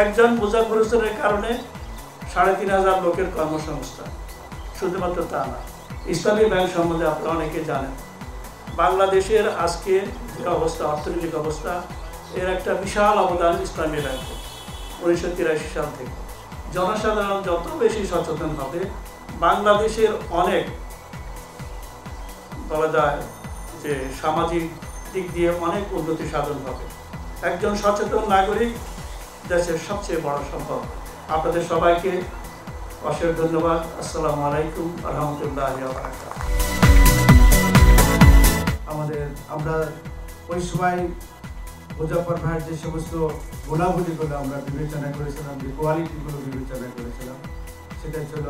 একজন মুজাফফরের কারণে ৩,৫০০ লোকের কর্মসংস্থান। শুধুমাত্র তা না, ইসলামী ব্যাংক সম্বন্ধে আপনারা অনেকে জানেন। বাংলাদেশের আজকে যে অবস্থা, অর্থনৈতিক অবস্থা, এর একটা বিশাল অবদান ইসলামী ব্যাংকের। 1983 সাল থেকে জনসাধারণ যত বেশি সচেতন হবে, বাংলাদেশের অনেক বলা যায় যে সামাজিক দিক দিয়ে অনেক উন্নতি সাধন হবে। একজন সচেতন নাগরিক দেশের সবচেয়ে বড় সম্পদ। আপনাদের সবাইকে অশেষ ধন্যবাদ। আসসালামু আলাইকুম ওয়া রাহমাতুল্লাহি ওয়া বারাকাতুহু। আমরা ওই সময় মুজাফফর ভাইয়ের যে সমস্ত গুণাবলীগুলো আমরা বিবেচনা করেছিলাম, যে কোয়ালিটিগুলো বিবেচনা করেছিলাম, সেটা ছিল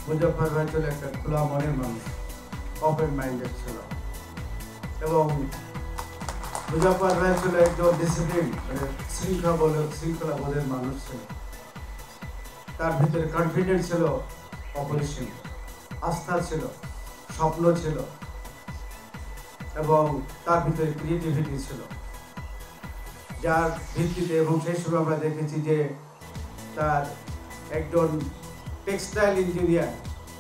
মুজাফফর ভাই ছিল একটা খোলা মনের মানুষ, ওপেন মাইন্ডেড ছিল, এবং মুজাফফর ভাই ছিল একজন ডিসিপ্লিন, মানে শৃঙ্খলাবোধের মানুষ ছিল। তার ভিতরে কনফিডেন্স ছিল, অপরিসীম আস্থা ছিল, স্বপ্ন ছিল, এবং তার ভিতরে ক্রিয়েটিভিটি ছিল, যার ভিত্তিতে, এবং সেই সময় আমরা দেখেছি যে তার একজন টেক্সটাইল ইঞ্জিনিয়ার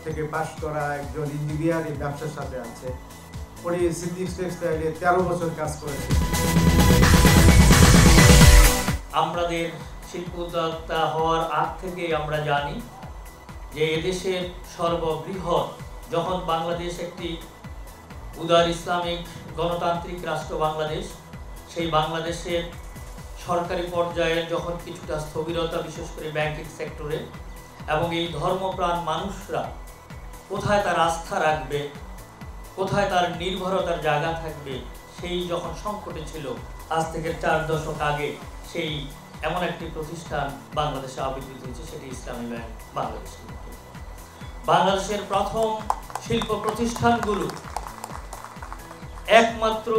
থেকে পাশ করা একজন ইঞ্জিনিয়ার এই ব্যবসার সাথে আছে। উনি সিদ্দিকস টেক্সটাইলে 13 বছর কাজ করেছে। আমাদের শিল্প উদ্যোক্তা হওয়ার আগ থেকে আমরা জানি যে এদেশের সর্ববৃহৎ, যখন বাংলাদেশ একটি উদার ইসলামিক গণতান্ত্রিক রাষ্ট্র বাংলাদেশ, সেই বাংলাদেশের সরকারি পর্যায়ে যখন কিছুটা স্থবিরতা, বিশেষ করে ব্যাংকিং সেক্টরে, এবং এই ধর্মপ্রাণ মানুষরা কোথায় তার আস্থা রাখবে, কোথায় তার নির্ভরতার জায়গা থাকবে, সেই যখন সংকটে ছিল, আজ থেকে 4 দশক আগে সেই এমন একটি প্রতিষ্ঠান বাংলাদেশে আবির্ভূত হয়েছে, সেটি ইসলামী ব্যাংক বাংলাদেশ। বাংলাদেশের প্রথম শিল্প প্রতিষ্ঠানগুলো একমাত্র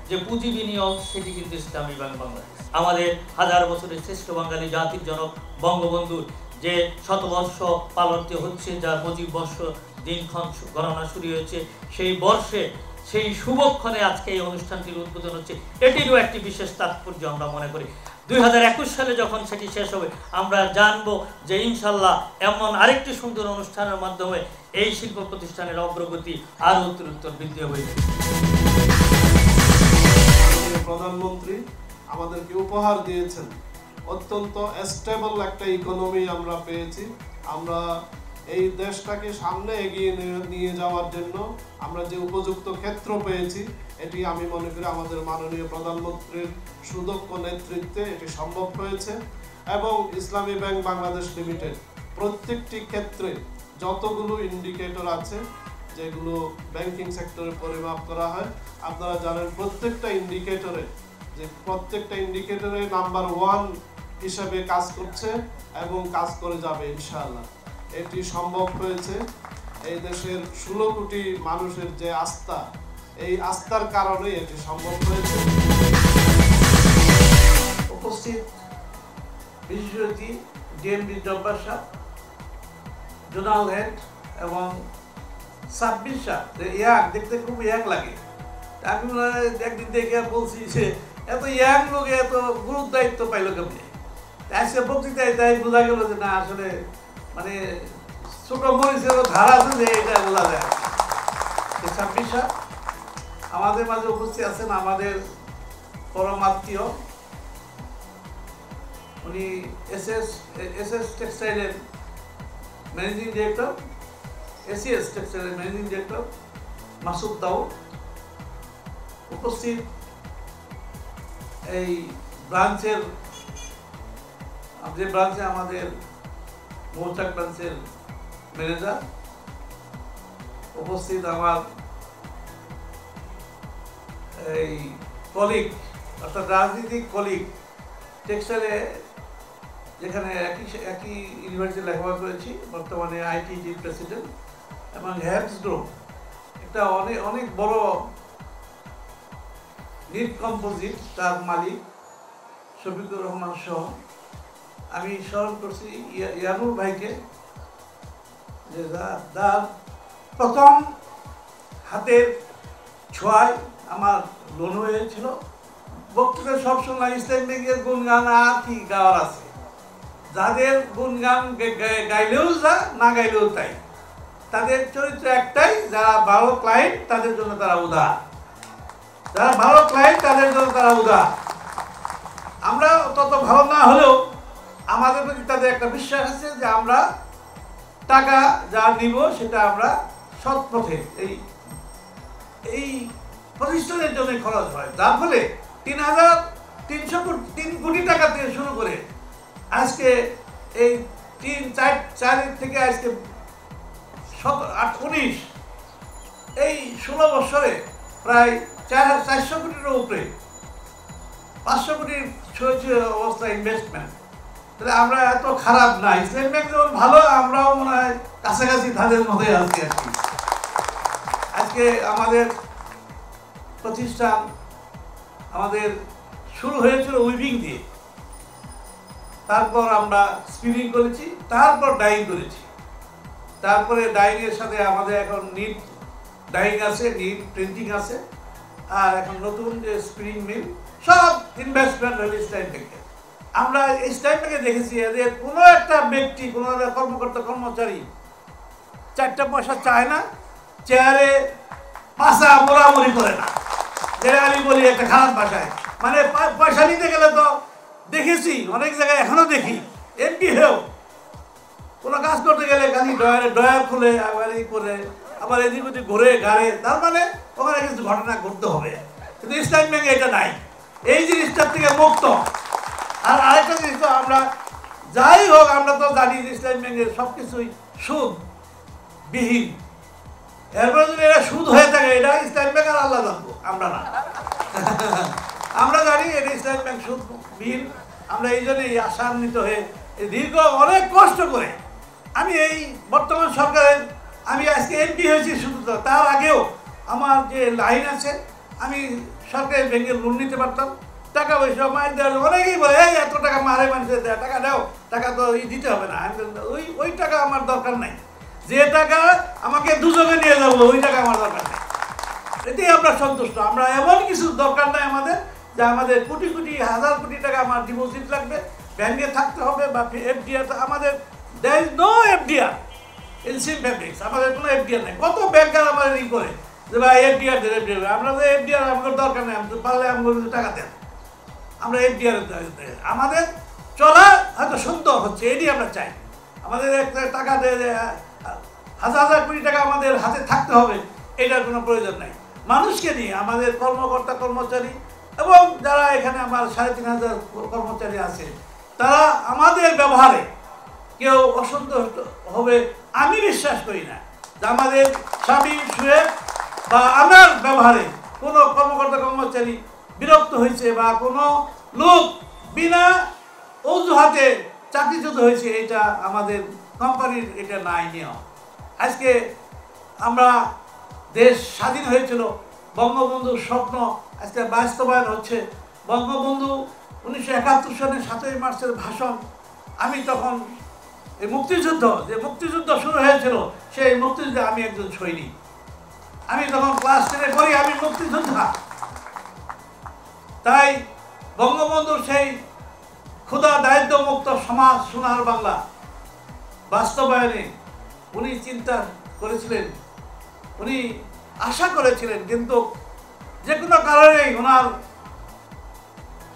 যে পুঁজি বিনিয়োগ, সেটি কিন্তু ইসলামী ব্যাংক বাংলাদেশ। আমাদের হাজার বছরের শ্রেষ্ঠ বাঙালি জাতির জনক বঙ্গবন্ধুর যে শতবর্ষ পালিত হচ্ছে, যার 25 বর্ষ দিনক্ষণ গণনা শুরু হয়েছে, সেই বর্ষে, সেই শুভক্ষণে আজকে এই অনুষ্ঠানটির উদ্বোধন হচ্ছে। এটিরও একটি বিশেষ তাৎপর্য আমরা মনে করি। 2021 সালে যখন সেটি শেষ হবে, আমরা জানবো যে ইনশাল্লাহ এমন আরেকটি সুন্দর অনুষ্ঠানের মাধ্যমে এই শিল্প প্রতিষ্ঠানের অগ্রগতি আরও উত্তরোত্তর বৃদ্ধি হবে। প্রধানমন্ত্রী আমাদেরকে উপহার দিয়েছেন, অত্যন্ত স্টেবল একটা ইকোনমি আমরা পেয়েছি। আমরা এই দেশটাকে সামনে এগিয়ে নিয়ে যাওয়ার জন্য আমরা যে উপযুক্ত ক্ষেত্র পেয়েছি, এটি আমি মনে করি আমাদের মাননীয় প্রধানমন্ত্রীর সুদক্ষ নেতৃত্বে এটি সম্ভব হয়েছে। এবং ইসলামী ব্যাংক বাংলাদেশ লিমিটেড প্রত্যেকটি ক্ষেত্রে যতগুলো ইন্ডিকেটর আছে, যেগুলো ব্যাংকিং সেক্টরে পরিমাপ করা হয়, আপনারা জানেন প্রত্যেকটা ইন্ডিকেটরে নাম্বার 1 হিসাবে কাজ করছে এবং কাজ করে যাবে ইনশাআল্লাহ। এটি সম্ভব হয়েছে এই দেশের 16 কোটি মানুষের যে আস্থা, এই আস্থার কারণে এটি সম্ভব হয়েছে। উপস্থিত বিশেষ অতিথি ডিএমডি জব্বার সাহেব, জোনাল হেড এবং সাব্বির সাহেব, দেখতে খুব ইয়াং লাগে। আমি একদিন দেখে বলছি যে এত ইয়াং লোকে এত গুরুত্ব দায়িত্ব পাইল কেমনি। আজকে বক্তৃতায় তাই বোঝা গেল যে না, আসলে মানে ছোট মরিচেরও ধারা আছে, যে এটা বোঝা যায়। সাব্বির সাহেব আমাদের মাঝে উপস্থিত আছেন, আমাদের পরম আত্মীয়। উনি এসএস টেক্সটাইলের ম্যানেজিং ডিরেক্টর, এসিএস টেক্সটাইলের ম্যানেজিং ডিরেক্টর মাসুদ দাউদ। উপস্থিত এই ব্রাঞ্চের, যে ব্রাঞ্চে আমাদের মৌচাক ব্রাঞ্চের ম্যানেজার। উপস্থিত আমার এই কলিগ, অর্থাৎ রাজনীতিক কলিগ, টেক্সটাইলে যেখানে একই ইউনিভার্সিটি লেখাপড়া করেছি, বর্তমানে আইটিজি প্রেসিডেন্ট, এবং হ্যাপস গ্রুপ একটা অনেক বড় নিট কম্পোজিট, তার মালিক শফিকুর রহমান সহ। আমি স্মরণ করছি ইয়ানুর ভাইকে, যে তার প্রথম হাতের ছোঁয়ায় আমার লোন হয়েছিল বক্তৃতা সব শুনলাম ইসলাম ব্যাংকের গুণগান, আর কি গাওয়ার আছে? যাদের গুণগান গাইলেও যা, না গাইলেও তাই। তাদের চরিত্র একটাই, যারা ভালো ক্লায়েন্ট তাদের জন্য তারা উদার, যারা ভালো ক্লায়েন্ট তাদের জন্য তারা উদার। আমরা তত ভালো না হলেও আমাদের প্রতি তাদের একটা বিশ্বাস আছে যে আমরা টাকা যা নিব সেটা আমরা সৎ পথে এই প্রতিষ্ঠানের জন্য খরচ হয়, যার ফলে 3 কোটি টাকা থেকে শুরু করে আজকে এই 4 থেকে আজকে 19 এই 16 বছরে প্রায় 400 কোটির উপরে 500 কোটির অবস্থা ইনভেস্টমেন্ট। তাহলে আমরা এত খারাপ না, ইসলাম ব্যাংক যেমন ভালো, আমরাও মনে হয় কাছাকাছি তাদের মধ্যে আছি আর কি। আজকে আমাদের প্রতিষ্ঠান আমাদের শুরু হয়েছিল উইভিং দিয়ে, তারপর আমরা স্পিনিং করেছি, তারপর ডাইং করেছি, তারপরে ডাইংয়ের সাথে আমাদের এখন নিট ডাইং আছে, নিট প্রিন্টিং আছে, আর এখন নতুন যে স্পিনিং মিল, সব ইনভেস্টমেন্ট হল ইসলাম ব্যাংকে। আমরা ইসলাম ব্যাংকে দেখেছি এদের কোনো একটা ব্যক্তি, কোনো একটা কর্মকর্তা কর্মচারী 4 পয়সা চায় না, চেয়ারে পাশা মোড়ামুড়ি করে না, যেটা আমি বলি একটা খারাপ ভাষায়। মানে পয়সা নিতে গেলে তো দেখেছি অনেক জায়গায়, এখনো দেখি এমপি হয়েও কোনো কাজ করতে গেলে খালি ডয়ার খুলে আবার এই করে, আবার এদিক ওদিক ঘুরে গাড়ে, তার মানে ওখানে কিছু ঘটনা ঘটতে হবে। কিন্তু ইসলাম ব্যাংকে এটা নাই, এই জিনিসটার থেকে মুক্ত। আর আরেকটা জিনিস তো আমরা যাই হোক, আমরা তো জানি যে ইসলাম ব্যাংকের সব কিছুই সুদ বিহীন। এরপরে যদি এটা সুদ হয়ে থাকে, এটা ইসলাম ব্যাংক আর আল্লাহ জানবো, আমরা না। আমরা জানি এটা ইসলাম ব্যাংক সুদ বিহীন। আমরা এই জন্যই আশান্বিত হয়ে দীর্ঘ অনেক কষ্ট করে আমি এই বর্তমান সরকারের, আমি আজকে এমপি হয়েছি, শুধু তার আগেও আমার যে লাইন আছে, আমি সরকারি ব্যাংকে লোন নিতে পারতাম, টাকা পয়সা মায়ের দেওয়ার। অনেকেই বলে এই এত টাকা মারে মানুষের দেয়, টাকা দাও, টাকা তো দিতে হবে না। ওই টাকা আমার দরকার নাই, যে টাকা আমাকে দুজনে নিয়ে যাবো ওই টাকা আমার দরকার নেই। এতেই আমরা সন্তুষ্ট। আমরা এমন কিছু দরকার নাই আমাদের যে আমাদের কোটি কোটি হাজার কোটি টাকা আমার ডিপোজিট লাগবে, ব্যাংকে থাকতে হবে, বা এফডিআর। আমাদের there is no FDR in some fabrics, আমাদের কোনো এফডিআর নেই। কত ব্যাংকার আমাদের ই করে যে ভাই এফডিআর দেন, এফডিআর। আমরা তো এফডিআর আমাদের দরকার নেই, আমি পারলে আমাদের টাকা দেন, আমরা এফডিআর। আমাদের চলা হয়তো সুন্দর হচ্ছে, এটি আমরা চাই। আমাদের একটা টাকা হাজার হাজার কোটি টাকা আমাদের হাতে থাকতে হবে, এটার কোনো প্রয়োজন নাই। মানুষকে নিয়ে আমাদের কর্মকর্তা কর্মচারী এবং যারা এখানে আমার 3500 কর্মচারী আছে, তারা আমাদের ব্যবহারে কেউ অসন্তুষ্ট হবে আমি বিশ্বাস করি না। যে আমাদের স্বামী শুয়ে বা আমার ব্যবহারে কোনো কর্মকর্তা কর্মচারী বিরক্ত হয়েছে বা কোনো লোক বিনা অজুহাতে চাকরিচ্যুত হয়েছে, এটা আমাদের কোম্পানির এটা নাই নিয়ম। আজকে আমরা দেশ স্বাধীন হয়েছিল, বঙ্গবন্ধুর স্বপ্ন আজকে বাস্তবায়ন হচ্ছে। বঙ্গবন্ধু 1971 সালে 7ই মার্চের ভাষণ, আমি তখন এই মুক্তিযুদ্ধ শুরু হয়েছিল, সেই মুক্তিযুদ্ধে আমি একজন সৈনিক। আমি তখন ক্লাস 10-এ পড়ি, আমি মুক্তিযোদ্ধা। তাই বঙ্গবন্ধুর সেই ক্ষুধা দারিদ্র মুক্ত সমাজ সোনার বাংলা বাস্তবায়নে উনি চিন্তা করেছিলেন, উনি আশা করেছিলেন, কিন্তু যে কোনো কারণেই ওনার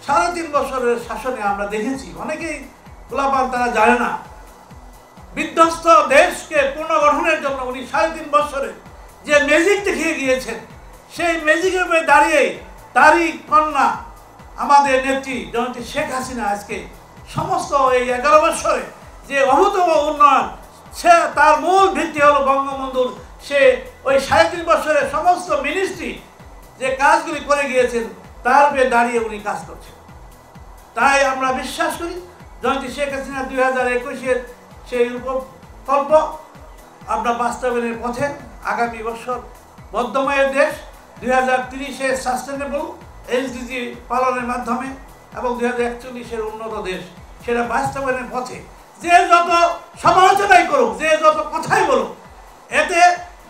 3.5 বছরের শাসনে আমরা দেখেছি অনেকেই গোলাপান তারা জানে না, বিধ্বস্ত দেশকে পুনর্গঠনের জন্য উনি 3.5 বছরে যে ম্যাজিক দেখিয়ে গিয়েছেন, সেই ম্যাজিকের উপরে দাঁড়িয়ে তারই কন্যা আমাদের নেত্রী জননেত্রী শেখ হাসিনা আজকে সমস্ত এই 11 বছরে যে অভূতপূর্ব উন্নয়ন, সে তার মূল ভিত্তি হলো বঙ্গবন্ধুর সে ওই 3.5 বছরে সমস্ত মিনিস্ট্রি যে কাজগুলি করে গিয়েছেন তার উপরে দাঁড়িয়ে উনি কাজ করছেন। তাই আমরা বিশ্বাস করি জননেত্রী শেখ হাসিনা 2021-এর সেই প্রকল্প আমরা বাস্তবায়নের পথে। আগামী বছর বদ্ধময়ের দেশ, 2030-এ সাস্টেনেবল এসডিজি পালনের মাধ্যমে এবং 2041-এর উন্নত দেশ, সেটা বাস্তবায়নের পথে। যে যত সমালোচনাই করুক, যে যত কথাই বলুক, এতে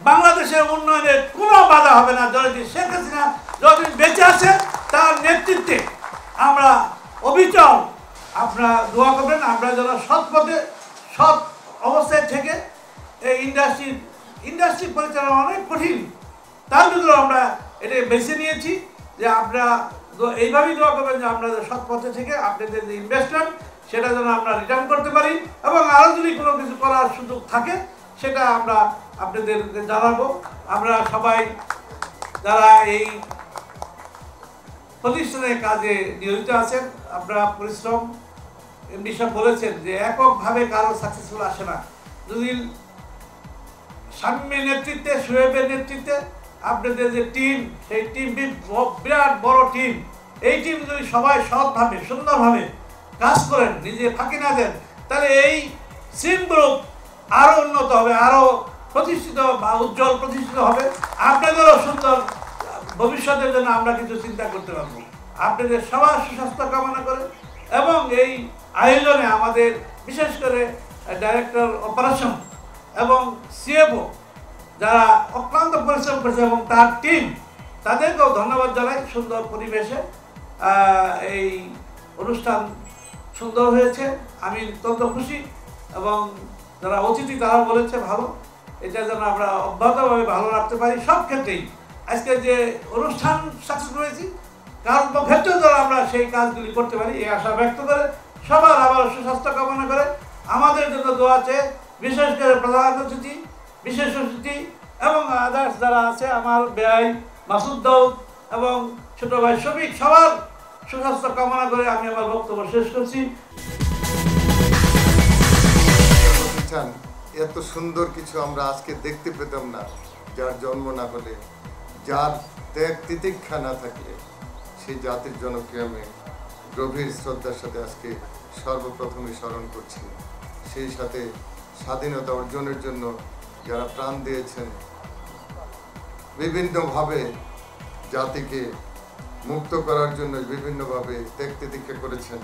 বাংলাদেশের উন্নয়নের কোনো বাধা হবে না। জননেত্রী শেখ হাসিনা যতদিন বেঁচে আছে, তার নেতৃত্বে আমরা অবিচল আপনারা দোয়া করবেন, আমরা যেন সৎ পথে সৎ অবস্থায় থেকে এই ইন্ডাস্ট্রি পরিচালনা অনেক কঠিন, তার ভিতরে আমরা এটা বেছে নিয়েছি যে আপনারা এইভাবেই দোয়া করবেন যে আমরা সৎ পথে থেকে আপনাদের যে ইনভেস্টমেন্ট সেটা যেন আমরা রিটার্ন করতে পারি, এবং আরও যদি কোনো কিছু করার সুযোগ থাকে সেটা আমরা আপনাদেরকে জানাবো। আমরা সবাই যারা এই প্রতিষ্ঠানের কাজে নিয়োজিত আছেন, আপনারা পরিশ্রম এমডি সাহেব বলেছেন যে এককভাবে কারো সাকসেসফুল আসে না। যদি শামীমের নেতৃত্বে, শোয়েবের নেতৃত্বে আপনাদের যে টিম, সেই টিম বিরাট বড় টিম, এই টিম যদি সবাই সৎভাবে সুন্দরভাবে কাজ করেন, নিজে ফাঁকি না দেন, তাহলে এই সিম গ্রুপ আরও উন্নত হবে, আরও প্রতিষ্ঠিত বা উজ্জ্বল প্রতিষ্ঠিত হবে। আপনাদেরও সুন্দর ভবিষ্যতের জন্য আমরা কিছু চিন্তা করতে পারবো। আপনাদের সবার সুস্বাস্থ্য কামনা করে এবং এই আয়োজনে আমাদের বিশেষ করে ডাইরেক্টর অপারেশন এবং সিএফও যারা অক্লান্ত পরিশ্রম করেছে এবং তার টিম, তাদেরকেও ধন্যবাদ জানাই। সুন্দর পরিবেশে এই অনুষ্ঠান সুন্দর হয়েছে, আমি অত্যন্ত খুশি, এবং যারা অতিথি তারা বলেছে ভালো, এটা যেন আমরা অব্যাহতভাবে ভালো রাখতে পারি সব ক্ষেত্রেই। আজকে যে অনুষ্ঠান সাকসেস হয়েছি কারণ ক্ষেত্রেও যেন আমরা সেই কাজগুলি করতে পারি, এই আশা ব্যক্ত করে সবার আবার সুস্বাস্থ্য কামনা করে আমাদের জন্য দোয়া আছে, বিশেষ করে প্রধান অতিথি, বিশেষ অতিথি এবং আদার্স যারা আছে, আমার বেআই মাসুদ দাউদ এবং ছোট ভাই শফিক, সবার সুস্বাস্থ্য কামনা করে আমি আমার বক্তব্য শেষ করছি। এত সুন্দর কিছু আমরা আজকে দেখতে পেতাম না, যার জন্ম না হলে, যার ত্যাগ তিতিক্ষা না থাকলে, সেই জাতির জনকে আমি গভীর শ্রদ্ধার সাথে আজকে সর্বপ্রথমে স্মরণ করছি। সেই সাথে স্বাধীনতা অর্জনের জন্য যারা প্রাণ দিয়েছেন, বিভিন্নভাবে জাতিকে মুক্ত করার জন্য বিভিন্নভাবে ত্যাগ তিতিক্ষা করেছেন,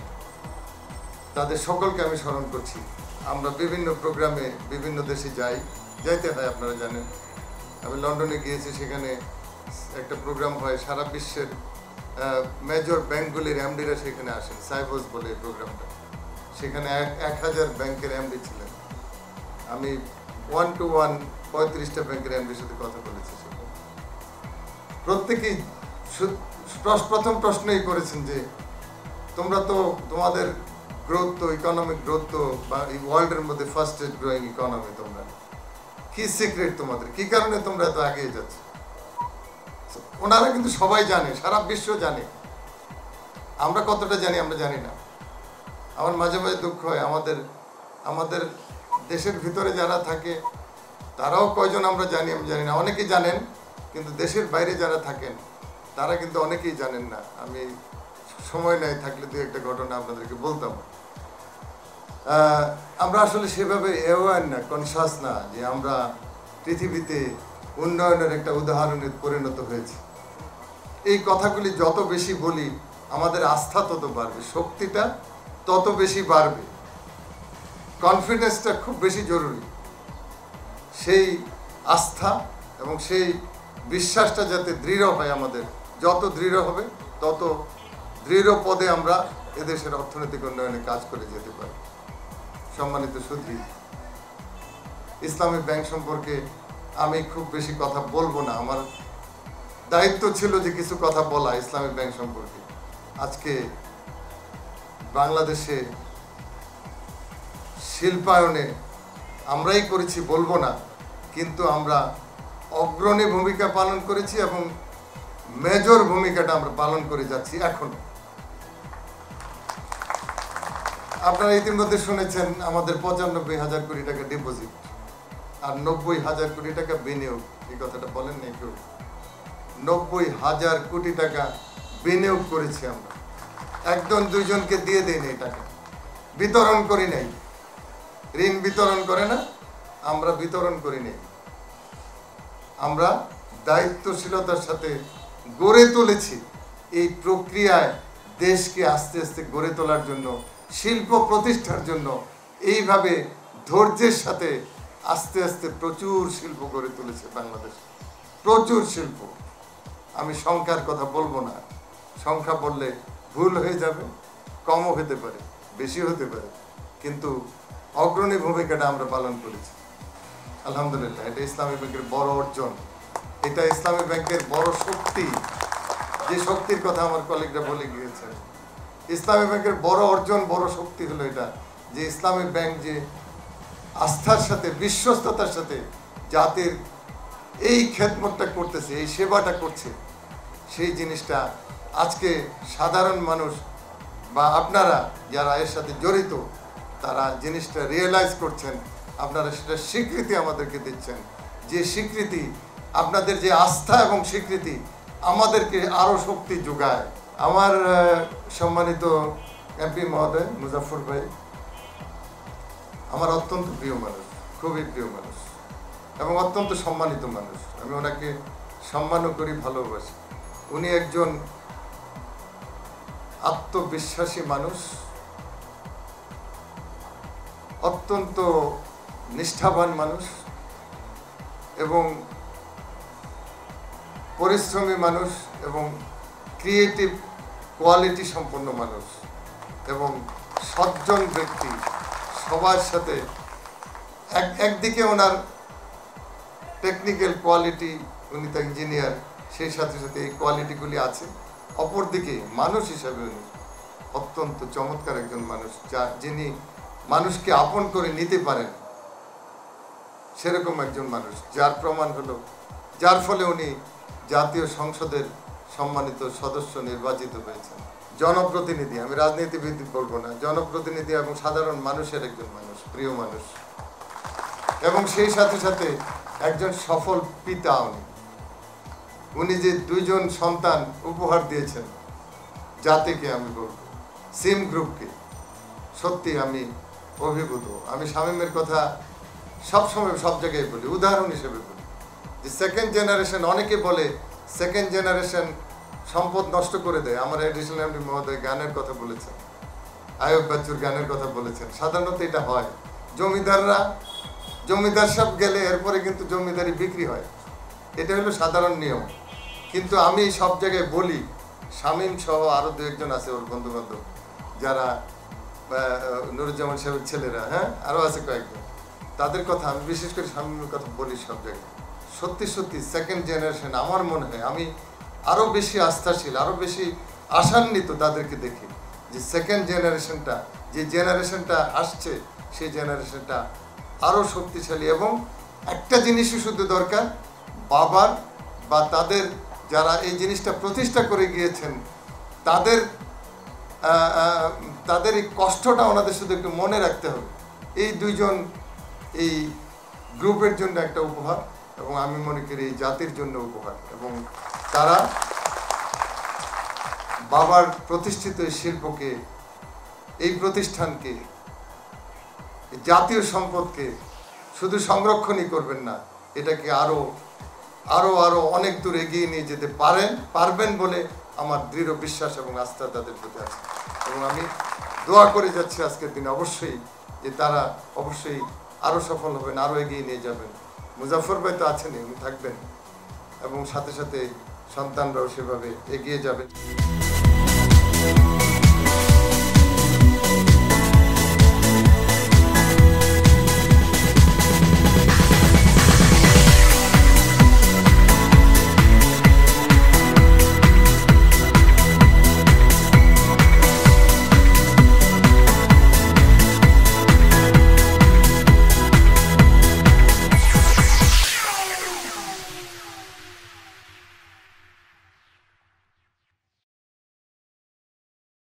তাদের সকলকে আমি স্মরণ করছি। আমরা বিভিন্ন প্রোগ্রামে বিভিন্ন দেশে যাইতে হয়, আপনারা জানেন। আমি লন্ডনে গিয়েছি, সেখানে একটা প্রোগ্রাম হয়, সারা বিশ্বের মেজর ব্যাংকগুলির এমডিরা সেখানে আসেন, সাইবোস বলে এই প্রোগ্রামটা। সেখানে 1000 ব্যাংকের এমডি ছিলেন। আমি 1-to-1 35টা ব্যাংকের এমডির সাথে কথা বলেছি। সেখানে প্রত্যেকেই প্রথম প্রশ্নই করেছেন যে তোমরা তো তোমাদের গ্রোথ তো, ইকোনমিক গ্রোথ তো বা এই ওয়ার্ল্ডের মধ্যে ফার্স্টেস্ট গ্রোয়িং ইকোনমি, তোমরা কি সিক্রেট তোমাদের, কি কারণে তোমরা এত এগিয়ে যাচ্ছ? ওনারা কিন্তু সবাই জানে, সারা বিশ্ব জানে। আমরা কতটা জানি আমরা জানি না। আমার মাঝে মাঝে দুঃখ হয়, আমাদের দেশের ভিতরে যারা থাকে তারাও কয়জন আমরা জানি আমি জানি না। অনেকেই জানেন, কিন্তু দেশের বাইরে যারা থাকেন তারা কিন্তু অনেকেই জানেন না। আমি সময় নাই, থাকলে দু একটা ঘটনা আপনাদেরকে বলতাম। আমরা আসলে সেভাবে অ্যাওয়ার না, কনসাস না যে আমরা পৃথিবীতে উন্নয়নের একটা উদাহরণে পরিণত হয়েছে। এই কথাগুলি যত বেশি বলি আমাদের আস্থা তত বাড়বে, শক্তিটা তত বেশি বাড়বে, কনফিডেন্সটা খুব বেশি জরুরি। সেই আস্থা এবং সেই বিশ্বাসটা যাতে দৃঢ় হয়, আমাদের যত দৃঢ় হবে তত দৃঢ় পদে আমরা এদেশের অর্থনৈতিক উন্নয়নে কাজ করে যেতে পারি। সম্মানিত সুধী, ইসলামী ব্যাংক সম্পর্কে আমি খুব বেশি কথা বলবো না। আমার দায়িত্ব ছিল যে কিছু কথা বলা ইসলামী ব্যাংক সম্পর্কে। আজকে বাংলাদেশে শিল্পায়নে আমরাই করেছি বলবো না, কিন্তু আমরা অগ্রণী ভূমিকা পালন করেছি এবং মেজর ভূমিকাটা আমরা পালন করে যাচ্ছি এখনো। আপনারা ইতিমধ্যে শুনেছেন আমাদের 95,000 কোটি টাকা ডিপোজিট আর 90,000 কোটি টাকা বিনিয়োগ। এই কথাটা বলেন না কেউ? 90,000 কোটি টাকা বিনিয়োগ করেছি আমরা। একজন দুইজনকে দিয়ে দেই নাই, টাকা বিতরণ করি নাই। ঋণ বিতরণ করে না, আমরা বিতরণ করি নাই। আমরা দায়িত্বশীলতার সাথে গড়ে তুলেছি। এই প্রক্রিয়ায় দেশকে আস্তে আস্তে গড়ে তোলার জন্য, শিল্প প্রতিষ্ঠার জন্য এইভাবে ধৈর্যের সাথে আস্তে আস্তে প্রচুর শিল্প গড়ে তুলেছে বাংলাদেশ, প্রচুর শিল্প। আমি সংখ্যার কথা বলবো না, সংখ্যা বললে ভুল হয়ে যাবে, কমও হতে পারে, বেশি হতে পারে, কিন্তু অগ্রণী ভূমিকাটা আমরা পালন করেছি আলহামদুলিল্লাহ। এটা ইসলামী ব্যাংকের বড় অর্জন, এটা ইসলামী ব্যাংকের বড় শক্তি, যে শক্তির কথা আমার কলিগরা বলে গিয়েছেন। ইসলামী ব্যাংকের বড় অর্জন, বড় শক্তি হলো এটা, যে ইসলামী ব্যাংক যে আস্থার সাথে, বিশ্বস্ততার সাথে জাতির এই খেদমতটা করতেছে, এই সেবাটা করছে, সেই জিনিসটা আজকে সাধারণ মানুষ বা আপনারা যারা এর সাথে জড়িত তারা জিনিসটা রিয়েলাইজ করছেন, আপনারা সেটা স্বীকৃতি আমাদেরকে দিচ্ছেন, যে স্বীকৃতি, আপনাদের যে আস্থা এবং স্বীকৃতি আমাদেরকে আরও শক্তি যোগায়। আমার সম্মানিত এমপি মহোদয় মুজাফর ভাই আমার অত্যন্ত প্রিয় মানুষ, খুবই প্রিয় মানুষ এবং অত্যন্ত সম্মানিত মানুষ। আমি ওনাকে সম্মানও করি, ভালোবাসি। উনি একজন আত্মবিশ্বাসী মানুষ, অত্যন্ত নিষ্ঠাবান মানুষ এবং পরিশ্রমী মানুষ এবং ক্রিয়েটিভ কোয়ালিটি সম্পন্ন মানুষ এবং সজ্জন ব্যক্তি। সবার সাথে একদিকে ওনার টেকনিক্যাল কোয়ালিটি, উনি তো ইঞ্জিনিয়ার, সেই সাথে সাথে এই কোয়ালিটিগুলি আছে। অপরদিকে মানুষ হিসাবে উনি অত্যন্ত চমৎকার একজন মানুষ, যিনি মানুষকে আপন করে নিতে পারেন, সেরকম একজন মানুষ, যার প্রমাণ হলো, যার ফলে উনি জাতীয় সংসদের সম্মানিত সদস্য নির্বাচিত হয়েছেন। জনপ্রতিনিধি, আমি রাজনীতিবিদ বলবো না, জনপ্রতিনিধি এবং সাধারণ মানুষের একজন মানুষ, প্রিয় মানুষ, এবং সেই সাথে সাথে একজন সফল পিতা। উনি যে 2জন সন্তান উপহার দিয়েছেন জাতিকে, আমি বলবো সিম গ্রুপকে, সত্যি আমি অভিভূত। আমি শামীমের কথা সবসময় সব জায়গায় বলি, উদাহরণ হিসেবে বলি, যে সেকেন্ড জেনারেশন, অনেকে বলে সেকেন্ড জেনারেশন সম্পদ নষ্ট করে দেয়। আমার এডিশনাল এমডি মহোদয় গানের কথা বলেছেন, আয়ুব বাচ্চুর গানের কথা বলেছেন। সাধারণত এটা হয়, জমিদার সব গেলে এরপরে কিন্তু জমিদারি বিক্রি হয়, এটা হলো সাধারণ নিয়ম। কিন্তু আমি সব জায়গায় বলি, শামীম সহ আরও 2-1জন আছে ওর বন্ধু বান্ধব, যারা নুরুজ্জামান সাহেবের ছেলেরা, হ্যাঁ আরও আছে কয়েকজন, তাদের কথা আমি বিশেষ করে শামীমের কথা বলি সব জায়গায়। সত্যি সত্যি সেকেন্ড জেনারেশন, আমার মনে হয় আমি আরও বেশি আস্থাশীল, আরও বেশি আশান্বিত তাদেরকে দেখি, যে সেকেন্ড জেনারেশনটা, যে জেনারেশনটা আসছে, সেই জেনারেশনটা আরও শক্তিশালী। এবং একটা জিনিসই শুধু দরকার, বাবার বা তাদের যারা এই জিনিসটা প্রতিষ্ঠা করে গিয়েছেন, তাদের এই কষ্টটা ওনাদের শুধু একটু মনে রাখতে হবে। এই 2জন এই গ্রুপের জন্য একটা উপহার, এবং আমি মনে করি এই জাতির জন্য উপহার। এবং তারা বাবার প্রতিষ্ঠিত এই শিল্পকে, এই প্রতিষ্ঠানকে, জাতীয় সম্পদকে শুধু সংরক্ষণই করবেন না, এটাকে আরো আরো আরো অনেক দূর এগিয়ে নিয়ে যেতে পারবেন বলে আমার দৃঢ় বিশ্বাস এবং আস্থা তাদের প্রতি আছে। এবং আমি দোয়া করে যাচ্ছি আজকের দিনে অবশ্যই যে তারা অবশ্যই আরো সফল হবেন, আরো এগিয়ে নিয়ে যাবেন। মুজাফর ভাই তো আছেনই, উনি থাকবেন, এবং সাথে সাথে সন্তানরাও সেভাবে এগিয়ে যাবে।